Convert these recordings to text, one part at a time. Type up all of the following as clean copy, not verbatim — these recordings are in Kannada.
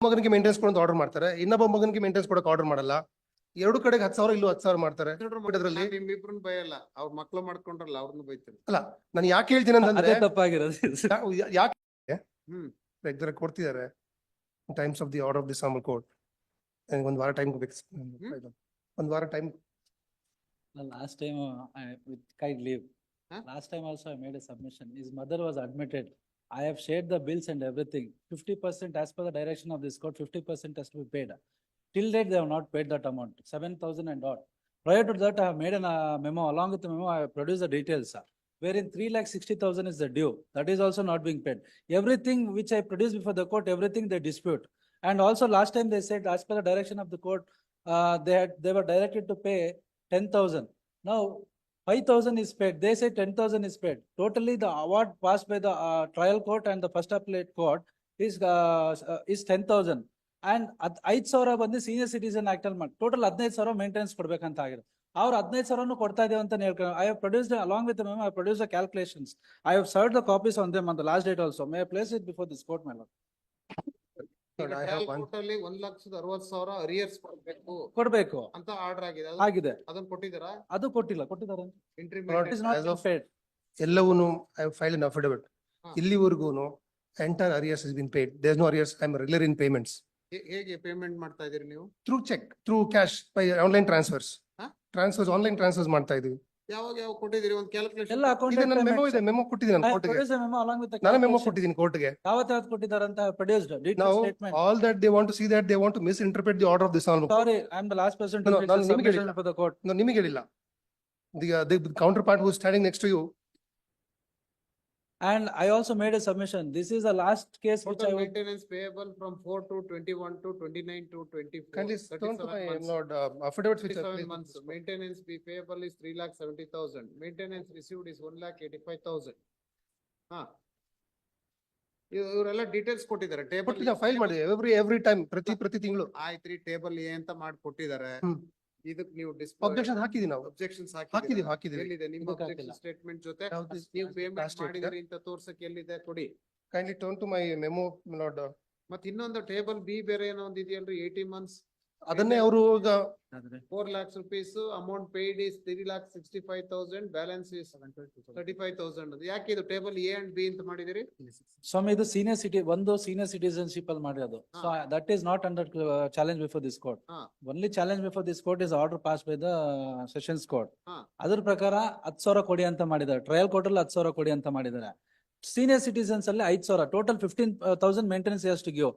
ಮಗನಿಗೆ ಮೇಂಟೆನೆನ್ಸ್ ಕೊಡೋದು ಆರ್ಡರ್ ಮಾಡ್ತಾರೆ, ಇನ್ನೊಬ್ಬ ಮಗನಿಗೆ ಮೇಂಟೆನೆನ್ಸ್ ಕೊಡೋಕೆ ಆರ್ಡರ್ ಮಾಡಲ್ಲ. ಎರಡು ಕಡೆಗೆ 10,000 ಇಲ್ಲೂ 10,000 ಮಾಡ್ತಾರೆ. ಇದರಲ್ಲಿ ನಿಮ್ಮಿಬ್ರನ್ನ ಬೈಯಲ್ಲ, ಅವ್ರ ಮಕ್ಳು ಮಾಡ್ಕೊಂಡ್ರಲ್ಲ ಅವ್ರನ್ನ ಬೈತೀನಿ. ಅಲ್ಲ, ನಾನು ಯಾಕೆ ಹೇಳ್ತೀನಿ ಅಂತಂದ್ರೆ ಅದೇ ತಪ್ಪಾಗಿರೋದು. ಯಾಕೆ ಹ್ಮ್ ಕೊಡ್ತಿದ್ದಾರೆ times of the order of the small court. ಒಂದ್ ವಾರ ಟೈಮ್ ಬೇಕು, ಒಂದ್ ವಾರ time. Last time with kind leave. Huh? Last time also I made a submission. His mother was admitted. I have shared the bills and everything. 50% as per the direction of this court, 50% has to be paid. Till date, they have not paid that amount, 7,000 and odd. Prior to that, I have made a memo. Along with the memo, I have produced the details, sir, wherein 3,60,000 is the due. That is also not being paid. Everything which I produced before the court, everything they dispute. And also last time they said, as per the direction of the court, they were directed to pay 10,000. Now 5,000 is paid. They say 10,000 is paid. Totally, the award passed by the trial court and the first appellate court is 10,000. And 5,000 ಬಂದು ಸೀನಿಯರ್ ಸಿಟಿಸನ್ ಆಕ್ಟ್ ಅಲ್ಲಿ ಮಾಡಿ ಟೋಟಲ್ 15,000 ಮೇಂಟೆನೆನ್ಸ್ ಕೊಡ್ಬೇಕಂತ ಆಗಿದೆ. ಅವ್ರು 15,000 ಕೊಡ್ತಾ ಇದೀವಿ ಅಂತ ಹೇಳ್ಕೊಂಡು I have produced along with the memo, I have produced the calculations. I have served the copies on them on the last date also. May I place it before this court, my lord? I have one. 1,60,000 arrears ಕೊಡ್ಬೇಕು ಅಂತ ಆರ್ಡರ್ ಆಗಿದೆ. ಆಗಿದೆ. ಅದನ್ನ ಕೊಟ್ಟಿದ್ದಾರಾ? ಅದು ಕೊಟ್ಟಿದ್ದಾರೆ. Entry It is not As of- paid. ಎಲ್ಲವೂನು I have filed an affidavit. ಹಾ. ಇಲ್ಲಿವರೆಗೂನು entire arrears has been paid. There is no arrears. I am regular in payments ಹೇಗೆ ಪೇಮೆಂಟ್ ಮಾಡ್ತಾ ಇದೀರಿ ನೀವು? through check, through cash, by online transfers. ಹಾ? Transfers, online transfers ಮಾಡ್ತಾ ಇದೀವಿ. ಯಾವಾಗ ಕೊಟ್ಟಿದ್ದೀರಿ? ಒಂದು ಕ್ಯಾಲ್ಕುಲೇಷನ್ ಎಲ್ಲ ಅಕೌಂಟ್ ಇದೆ, ನನ್ನ ಮೆಮೊ ಇದೆ, ಮೆಮೊ ಕೊಟ್ಟಿದ್ದೀನಿ ನಾನು ಕೋರ್ಟ್ಗೆ. memo along with the ನಾನು ಮೆಮೊ calculation. ಕೊಟ್ಟಿದ್ದೀನಿ ಕೋರ್ಟ್ಗೆ. ಯಾವತ್ತು ಕೊಟ್ಟಿದ್ದಾರೆ ಅಂತ produced detailed Now statement. all that they want to see, that they want to misinterpret the order of this honorable court. Sorry, I am the last person to No, make no, the ನಿಮಗೆ submission ಹೇಳಿಲ್ಲ. for the court. No, ನಿಮಗೆ ಹೇಳಿಲ್ಲ. The counterpart who is standing next to you. And I also made a submission. This is the last case which I Total would. maintenance payable from 4 to 21 to 29 to 24. Kindly turn to 37 my months. lord affidavits which are 37 placed. months. Maintenance be payable is 3,70,000. Maintenance received is 1,85,000. ಹಾ. ಇವರೆಲ್ಲ ಡೀಟೇಲ್ಸ್ ಕೊಟ್ಟಿದ್ದಾರೆ. ಟೇಬಲ್ ಫೈಲ್ ಮಾಡಿ every time ಪ್ರತಿ ತಿಂಗಳು ಆಯ್ತ್ರಿ, ಟೇಬಲ್ ಎ ಅಂತ ಮಾಡಿ ಕೊಟ್ಟಿದ್ದಾರೆ. ಹ್ಮ್. ಇದಕ್ಕೆ ನೀವು ಅಬ್ಜೆಕ್ಷನ್ ಹಾಕಿದೀವಿ ನಾವು. ಅಬ್ಜೆಕ್ಷನ್ಸ್ ಹಾಕಿದೀವಿ. ಎಲ್ಲಿದೆ ನಿಮ್ಮ ಇದಕ್ಕೆ ಅಬ್ಜೆಕ್ಷನ್ ಹಾಕಿಲ್ಲ. ಸ್ಟೇಟ್ಮೆಂಟ್ ಜೊತೆ ಯಾವ್ದು? ನೀವು ಪೇಮೆಂಟ್ last date ಮಾಡಿದಿರಿ ಅಂತ ತೋರ್ಸಕ್ಕೆ ಎಲ್ಲಿದೆ ಕೊಡಿ. Kindly turn to my memo, my lord. ಮತ್ತೆ ಇನ್ನೊಂದು ಟೇಬಲ್ ಬಿ ಬೇರೆ ಏನೋ ಒಂದು ಇದೆಯಲ್ರಿ, 80 months. ಅದನ್ನೇ ಅವರು ಈಗ 4 lakhs rupees amount paid is 3,65,000, balance is 35,000. ಯಾಕೆ ಇದು ಟೇಬಲ್ ಎ ಅಂಡ್ ಬಿ ಅಂತ ಮಾಡಿದಿರಿ? Swami, ಇದು senior citizenship ಅಲ್ಲಿ ಮಾಡಿರೋದು. So that is not under challenge before this court. ಹಾ. Only challenge before this court is order passed by the sessions court. ಹಾ. ಅದ್ರ ಪ್ರಕಾರ 10,000 ಕೊಡಿ ಅಂತ ಮಾಡಿದ್ದಾರೆ. ಟ್ರಯಲ್ ಕೋರ್ಟ್ ಅಲ್ಲಿ 10,000 ಕೊಡಿ ಅಂತ ಮಾಡಿದ್ದಾರೆ. ಸೀನಿಯರ್ ಸಿಟಿಸನ್ಸ್ ಅಲ್ಲಿ 5,000 total 15,000 maintenance has to give.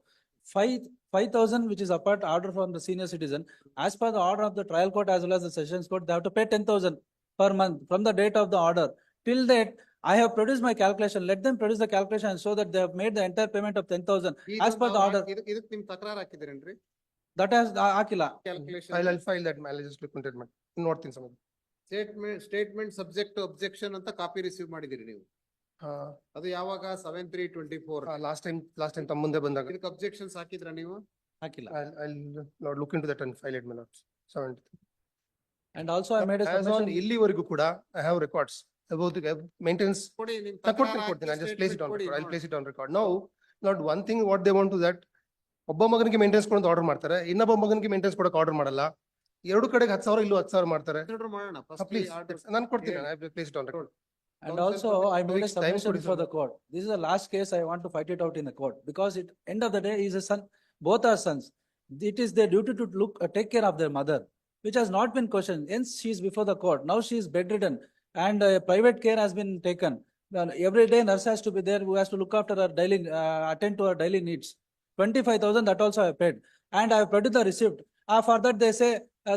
5,000 which is apart order from the senior citizen. As per the order of the trial court as well as the sessions court, they have to pay 10,000 per month from the date of the order. Till that, I have produced my calculation. Let them produce the calculation and show that they have made the entire payment of 10,000 as per the order. ಇದಕ್ಕೆ ನಿಮ್ ತಕರಾರು ಹಾಕಿದಿರೇನ್ರಿ? That has ಹಾಕಿಲ್ಲ. Calculation I'll file that. I'll just look into it. ನೋಡ್ತೀನಿ ಸಮಯ. ಸ್ಟೇಟ್ಮೆಂಟ್ ಸಬ್ಜೆಕ್ಟ್ ಟು ಅಬ್ಜೆಕ್ಷನ್ ಅಂತ ಕಾಪಿ ರಿಸೀವ್ ಮಾಡಿದಿರಿ ನೀವು. ಅದು ಯಾವಾಗ? 7/3/24. ಲಾಸ್ಟ್ ಟೈಮ್ ತಮ್ಮ ಮುಂದೆ ಬಂದಾಗ ಇದಕ್ಕೆ ಅಬ್ಜೆಕ್ಷನ್ಸ್ ಹಾಕಿದ್ರ ನೀವು? ಹಾಕಿಲ್ಲ. I'll look into that and file it, my lord. 70. And also I made a As on submission. ಇಲ್ಲಿವರೆಗೂ ಕೂಡ I have records about the maintenance. ಕೊಡಿ ನಿಮ್ ಕೊಡ್ತೀನಿ. I just place it on record. I'll place it on record. Now, not one thing what they want to that ಒಬ್ಬ ಮಗನಿಗೆ ಮೇಂಟೆನೆನ್ಸ್ ಕೊಡೋದು ಆರ್ಡರ್ ಮಾಡ್ತಾರೆ, ಇನ್ನೊಬ್ಬ ಮಗನಿಗೆ ಮೇಂಟೆನೆನ್ಸ್ ಕೊಡೋಕೆ ಆರ್ಡರ್ ಮಾಡಲ್ಲ. ಎರಡು ಕಡೆಗೆ 10,000 ಇಲ್ಲೂ 10,000 ಮಾಡ್ತಾರೆ. ಮಾಡೋಣ. Please, ನಾನು ಕೊಡ್ತೀನಿ. I will place it on record. And also I made a weeks time submission ಕೊಡಿ before sir. the court. This is the last case I want to fight it out in the court because it end of the day is a son, both are sons. It is their duty to take care of their mother, which has not been questioned. Hence she is before the court. Now she is bedridden and private care has been taken. Every day nurse has to be there who has to look after her daily, attend to her daily needs. 25,000 that also I paid and I have produced the receipt. For that they say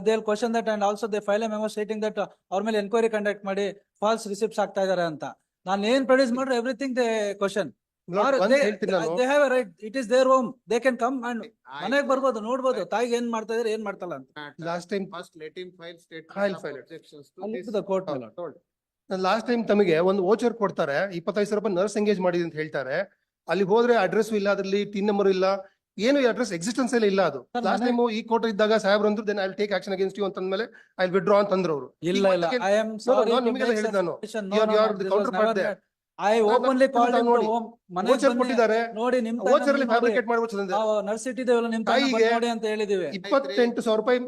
they'll question that and also they file a memo stating that ಅವ್ರ ಮೇಲೆ ಎನ್ಕ್ವೈರಿ ಕಂಡಕ್ಟ್ ಮಾಡಿ ಫಾಲ್ಸ್ ರಿಸಿಪ್ಟ್ಸ್ ಆಗ್ತಾ ಇದಾರೆ ಅಂತ. ನಾನು ಏನ್ ಪ್ರೊಡ್ಯೂಸ್ ಮಾಡ್ರೆ everything they question. They have a right. It is their home. They can come and ಮನೆಗೆ ಬರ್ಬೋದು, ನೋಡ್ಬೋದು ತಾಯಿಗೆ ಏನ್ ಮಾಡ್ತಾ ಇದಾರೆ ಏನ್ ಮಾಡ್ತಲ್ಲ ಅಂತ. Last time first let him file I'll statement file it. Objections ಅಲ್ಲಿ the court my lord. Last time ತಮಗೆ ಒಂದು ವೋಚರ್ ಕೊಡ್ತಾರೆ, 25,000 ರೂಪಾಯಿ ನರ್ಸ್ ಎಂಗೇಜ್ ಮಾಡಿದೆ ಅಂತ ಹೇಳ್ತಾರೆ. ಅಲ್ಲಿ ಹೋದ್ರೆ ಅಡ್ರೆಸ್ ಇಲ್ಲ, ಅದ್ರಲ್ಲಿ ಟಿನ್ ನಂಬರ್ ಇಲ್ಲ, ಏನು ಅಡ್ರೆಸ್ ಎಕ್ಸಿಸ್ಟೆನ್ಸ್ ಇಲ್ಲ ಅದು. Sir, ಲಾಸ್ಟ್ ಟೈಮ್ ಈ ಕೋರ್ಟ್ ಇದ್ದಾಗ ಸಾಹೇಬ್ರು ಅಂದ್ರು then I'll take action against you ಅಂತಂದ್ಮೇಲೆ I'll withdraw ಅಂತಂದ್ರು ಅವರು. ಇಲ್ಲ I am sorry. ನಾನು ನಿಮಗೆಲ್ಲ ಹೇಳಿದ್ದು ನಾನು. You are the counterpart there. I openly called him to ನೋಡಿ, home. ಮನೆಗ್ ವೋಚರ್ ಬನ್ನಿ. ಕೊಟ್ಟಿದ್ದಾರೆ, ನೋಡಿ ನಿಮ್ ವೋಚರ್ ಅಲ್ಲಿ ನೋಡಿ. ಫ್ಯಾಬ್ರಿಕೇಟ್ ಮಾಡ್ಬಿಟ್ಟು ನಾವು ನರ್ಸ್ ಇಟ್ಟಿದ್ದೇವಲ್ಲ ನಿಮ್ ತಾಯಿಗೆ ತಾಯಿಗೆ ನೋಡಿ ಅಂತ ಹೇಳಿದಿವಿ. 28,000 ರೂಪಾಯಿ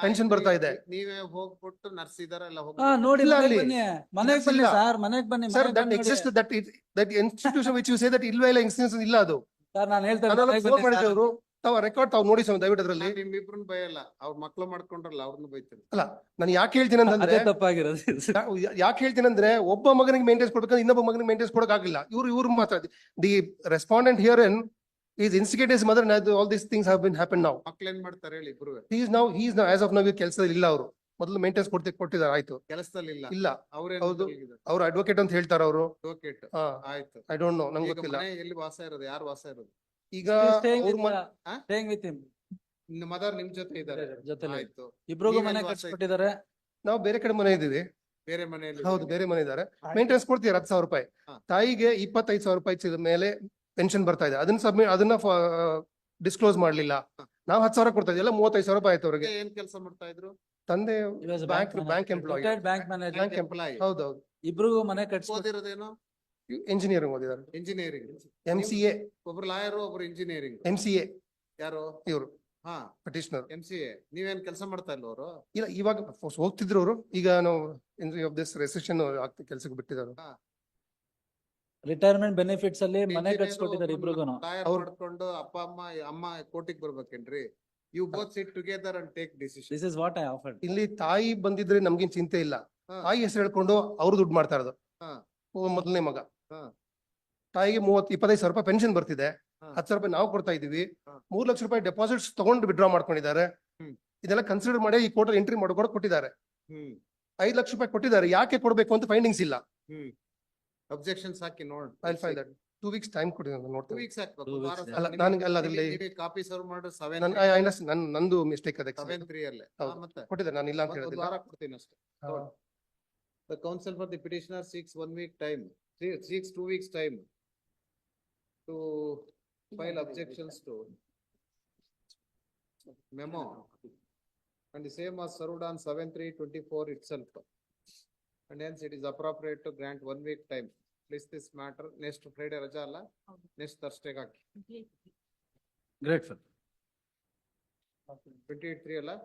ಪೆನ್ಷನ್ ಬರ್ತಾ ಇದೆ. ನೀವೇ ಹೋಗ್ಬಿಟ್ಟು ನರ್ಸ್ ಇದಾರೆಲ್ಲ ಹಾ ನೋಡಿ ಇಲ್ಲ ಮನೆಗ್ ಅಲ್ಲಿ. ಬನ್ನಿ, ಮನೆಗ್ Nurse ಬನ್ನಿ ಇಲ್ಲ. ಸರ್, ಮನೆಗ್ ಬನ್ನಿ. ಸರ್ ಮನೆಗ್ ದಟ್ ಬಂದ್ ನೋಡಿ. Exist that institution which you say that ಇಲ್ವೇ ಇಲ್ಲ, ಇನ್ಸ್ಟಿಟ್ಯೂಷನ್ ಇಲ್ಲ ಅದು. ಸರ್ ನಾನು ಹೇಳ್ತೇನೆ ನಾನೆಲ್ಲ ಮನೆಗ್ ಫೋನ್ ಬನ್ನಿ ಮಾಡಿದ್ದೆ ಸರ್. ಅವರು, ತಾವು ರೆಕಾರ್ಡ್ ತಾವು ನೋಡಿ ಸರ್ ದಯವಿಟ್ಟು ಅದರಲ್ಲಿ. ನಿಮ್ಮಿಬ್ರನ್ನ ಬೈಯಲ್ಲ, ಅವ್ರ ಮಕ್ಳು ಮಾಡ್ಕೊಂಡ್ರಲ್ಲ ಅವ್ರನ್ನ ಬೈತೀನಿ. ಅಲ್ಲ ನಾನು ಯಾಕೆ ಹೇಳ್ತೀನಿ ಅಂತಂದ್ರೆ, ಅದೇ ತಪ್ಪಾಗಿರೋದು. ಯಾಕೆ ಹೇಳ್ತೀನಿ ಅಂದ್ರೆ, ಒಬ್ಬ ಮಗನಿಗೆ ಮೇಂಟೆನ್ಸ್ ಕೊಡ್ಬೇಕಂದ್ರೆ ಇನ್ನೊಬ್ಬ ಮಗನಿಗೆ ಮೇಂಟೆನ್ಸ್ ಕೊಡಕ್ ಆಗಿಲ್ಲ. ಇವ್ರು ಮಾತ್ರ the respondent here in is instigate his mother, all these things have been happen now. ಮಕ್ಳು ಏನ್ ಮಾಡ್ತಾರೆ ಹೇಳಿ ಇಬ್ರು? He is now as of now ಕೆಲಸದಲ್ಲಿ ಇಲ್ಲ. ಅವರು ಮೊದಲು ಮೇಂಟೆನ್ಸ್ ಕೊಟ್ಟಿದ್ದಾರೆ, ಆಯ್ತು. ಕೆಲಸದಲ್ಲಿ ಇಲ್ಲ. ಇಲ್ಲ ಅವ್ರೇನ್ ಹೌದು. ಅವ್ರು ಅಡ್ವೊಕೇಟ್ ಅಂತ ಹೇಳ್ತಾರೆ ಅವರು. ಅಡ್ವೊಕೇಟ್. ಆಯ್ತು. ಐ ಡೋಂಟ್ ನೋ, ನಂಗೆ ಈಗ ಗೊತ್ತಿಲ್ಲ. ಮನೆ ಎಲ್ಲಿ ವಾಸ ಇರೋದು? ಯಾರು ವಾಸ ಇರೋದು ಈಗ Staying with him. ನಿಮ್ಮ ಮದರ್ ನಿಮ್ ಜೊತೆ ಇದ್ದಾರೆ? ಜೊತೆಲಿ. ಆಯ್ತು. ಇಬ್ರಿಗೂ ನೀವೆಲ್ಲಿ ಮನೆ ವಾಸ ಕಟ್ಸ್ಕೊಟ್ಟಿದ್ದಾರೆ. ನಾವು ಬೇರೆ ಕಡೆ ಮನೆ ಇದ್ದೀವಿ. ಬೇರೆ ಮನೆಯಲ್ಲಿ? ಹೌದು, ಬೇರೆ ಮನೆ ಇದ್ದಾರೆ. ಮೇಂಟೆನೆನ್ಸ್ ಕೊಡ್ತೀರಾ 10,000 ರೂಪಾಯಿ. ಹಾ. ತಾಯಿಗೆ 25,000 ರೂಪಾಯಿ ಮೇಲೆ ಪೆನ್ಷನ್ ಬರ್ತಾ ಇದೆ. ಅದನ್ನ ಡಿಸ್ಕ್ಲೋಸ್ ಮಾಡ್ಲಿಲ್ಲ. ಹಾ. ನಾವು 10,000 ಕೊಡ್ತಾ ಇದೆಯಲ್ಲ, 35,000 ರೂಪಾಯಿ ಆಯ್ತು ಅವ್ರಿಗೆ. ಏನ್ ಕೆಲಸ ಮಾಡ್ತಾ ಇದ್ರು? ತಂದೆ He was a bank employee. retired bank manager. Bank employee. ಹೌದೌದು. ಇಬ್ರಿಗೂ ಮನೆ ಕಟ್ಸ್ಕೊಟ್ಟಿದ್ದಾರೆ. ಓದಿರೋದೇನು? ಇಂಜಿನಿಯರಿಂಗ್ ಓದಿದ್ದಾರೆ. ಇಂಜಿನಿಯರಿಂಗ್. MCA. ಒಬ್ರು ಲಾಯರ್, ಒಬ್ರು ಇಂಜಿನಿಯರಿಂಗ್. MCA ಯಾರು? ಇವರು ಹಾ, ಪಟಿಷನರ್. MCA. ನೀವೇನ್ ಕೆಲಸ ಮಾಡ್ತಾ ಇಲ್ಲ ಅವರು? ಇಲ್ಲ, ಇವಾಗ ಹೋಗ್ತಿದ್ರು ಅವರು. ಈಗ ನಾವು ಆಫ್ ದಿಸ್ ರೆಸೆಷನ್ ಕೆಲಸಕ್ಕೆ ಬಿಟ್ಟಿದ್ದಾರೆ. ರಿಟೈರ್ಮೆಂಟ್ ಬೆನಿಫಿಟ್ಸ್ ಅಲ್ಲಿ ಮನೆ ಕಟ್ಸ್ಕೊಟ್ಟಿದ್ದಾರೆ ಇಬ್ರಿಗೂ. ಲಾಯರ್ ಅವ್ರು- ಮಾಡ್ಕೊಂಡು ಅಪ್ಪ ಅಮ್ಮ ಕೋರ್ಟಿಗೆ ಬರ್ಬೇಕೇನ್ರಿ? You both sit together and take decision. This is what I offered. ಇಲ್ಲಿ ತಾಯಿ ಬಂದಿದ್ರೆ ನಮ್ಗೇನ್ ಚಿಂತೆ ಇಲ್ಲ. ಹಾ. ತಾಯಿ ಹೆಸರು ಹೇಳ್ಕೊಂಡು ಅವ್ರು ದುಡ್ಡು ಮಾಡ್ತಾ ಇರೋದು. ಹಾ. ಮೊದಲನೇ ಮಗ. ಹಾ. ತಾಯಿಗೆ 25,000 ರೂಪಾಯಿ ಪೆನ್ಷನ್ ಬರ್ತಿದೆ. ಹಾ. 10,000 ರೂಪಾಯಿ ನಾವು ಕೊಡ್ತಾ ಇದೀವಿ. ಹಾ. 3 ಲಕ್ಷ ರೂಪಾಯಿ ಡೆಪಾಸಿಟ್ಸ್ ತಗೊಂಡು ವಿಡ್ರಾ ಮಾಡ್ಕೊಂಡಿದ್ದಾರೆ. ಹ್ಮ್. ಇದೆಲ್ಲ ಕನ್ಸಿಡರ್ ಮಾಡಿ ಈ ಕೋರ್ಟ್ ಎಂಟ್ರಿ ಮಾಡ್ಕೊಂಡು ಕೊಟ್ಟಿದ್ದಾರೆ. ಹ್ಮ್. 5 ಲಕ್ಷ ರೂಪಾಯಿ ಕೊಟ್ಟಿದ್ದಾರೆ. ಯಾಕೆ ಕೊಡ್ಬೇಕು ಅಂತ ಫೈಂಡಿಂಗ್ಸ್ ಇಲ್ಲ. ಹ್ಮ್. ಅಬ್ಜೆಕ್ಷನ್ಸ್ ಹಾಕಿ ನೋಡ್. I'll file that. 2 weeks time ಕೊಡಿ, ನಾನು 2 ನೋಡ್ತೀನಿ. weeks ಹಾಕ್ಬೇಕು. 2 weeks. ವಾರ ಅಲ್ಲ, ನಿಮಗೆ- ನನಗೆ ಅಲ್ಲ ಅದ್ರಲ್ಲಿ ನಿಮಗೆ ಕಾಪಿ ಸರ್ವ್ ಮಾಡಿ ನಂದು ಮಿಸ್ಟೇಕ್ ಅದಕ್ಕೆ 7-3 ಅಲ್ಲೇ. ಹೌದು. ಮತ್ತೆ ಕೊಟ್ಟಿದ್ದಾರೆ, ನಾನು ಇಲ್ಲ ಅಂತ ಒಂದು ಹೇಳಿಲ್ಲ. ವಾರ ಕೊಡ್ತೀನಿ ಅಷ್ಟೇ. The counsel for the petitioner seeks 1 week time, seeks 2 weeks time to file objections to memo. And the same was served on 7/3/24 itself. And hence it is appropriate to grant 1 week time. Please this matter next Friday raja alla, next Thursday haki. Grateful. 28/3 alla.